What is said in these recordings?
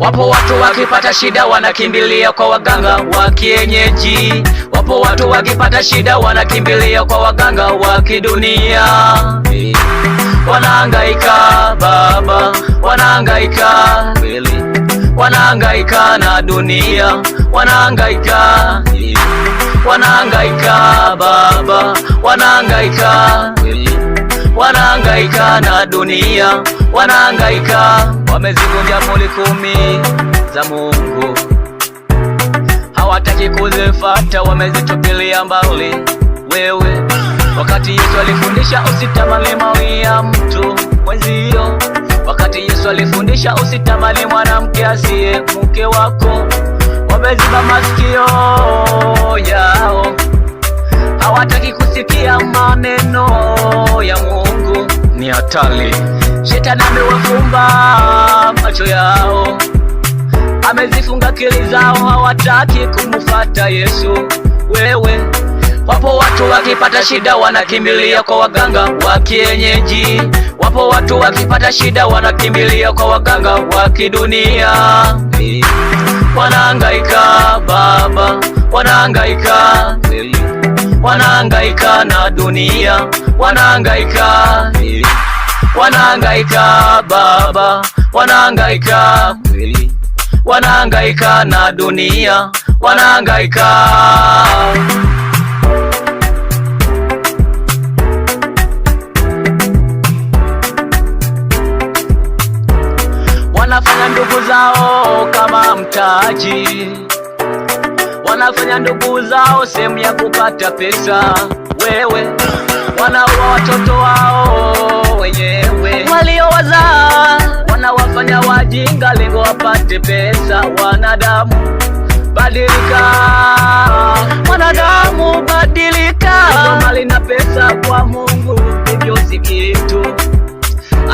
Wapo watu wakipata shida wanakimbilia kwa waganga wa kienyeji. Wapo watu wakipata shida wanakimbilia kwa waganga wa kidunia. Wanahangaika baba, wanahangaika kweli, wanahangaika na dunia, wanahangaika, wanahangaika baba, wanahangaika kweli, wanahangaika na dunia, wanahangaika. Wamezivunja amri 10 za Mungu, hawataki kuzifuata, wamezitupilia mbali. Wewe wakati Yesu alifundisha usitamani mali ya mtu mwenzio, wakati Yesu alifundisha usitamani mwanamke asiye mke wako, wameziba masikio yao, hawataki kusikia maneno ya Mungu. Ni hatari, shetani amewafumba macho yao, amezifunga akili zao, hawataki kumfuata Yesu. Wewe wapo watu wakipata shida wanakimbilia kwa waganga wa kienyeji. Wapo watu wakipata shida wanakimbilia kwa waganga wa kidunia. Wanahangaika baba, wanahangaika kweli, wanahangaika na dunia, wanahangaika, wanahangaika baba, wanahangaika kweli, wanahangaika na dunia, wanahangaika. Wanafanya ndugu zao kama mtaji, wanafanya ndugu zao sehemu ya kupata pesa. Wewe wanaua watoto wao wenyewe waliowazaa, wanawafanya wajinga lengo wapate pesa. Wanadamu badilika, wanadamu badilika, mali na pesa kwa Mungu hivyo si kitu.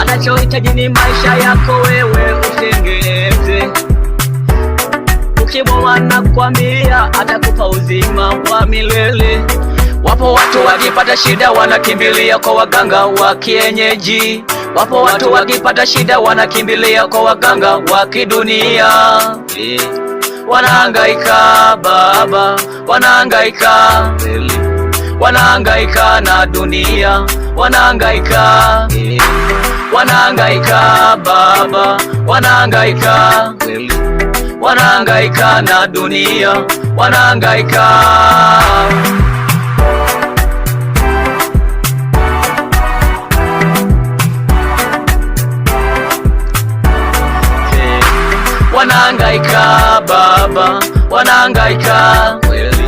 Anachohitaji ni maisha yako wewe utengeneze. Ukimwomba nakwambia atakupa uzima wa milele. Wapo watu wakipata shida wanakimbilia kwa waganga wa kienyeji. Wapo watu wakipata shida wanakimbilia kwa waganga wa kidunia. Wanahangaika baba, wanahangaika kweli, wanahangaika na dunia, wanahangaika, wanahangaika baba, wanahangaika kweli, wanahangaika na dunia, wanahangaika. Wanahangaika baba, wanahangaika kweli,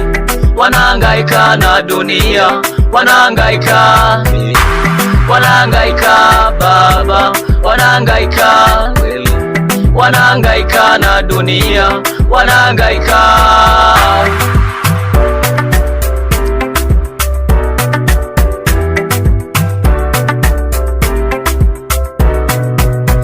wanahangaika na dunia, wanahangaika, wanahangaika baba, wanahangaika kweli, wanahangaika na dunia, wanahangaika.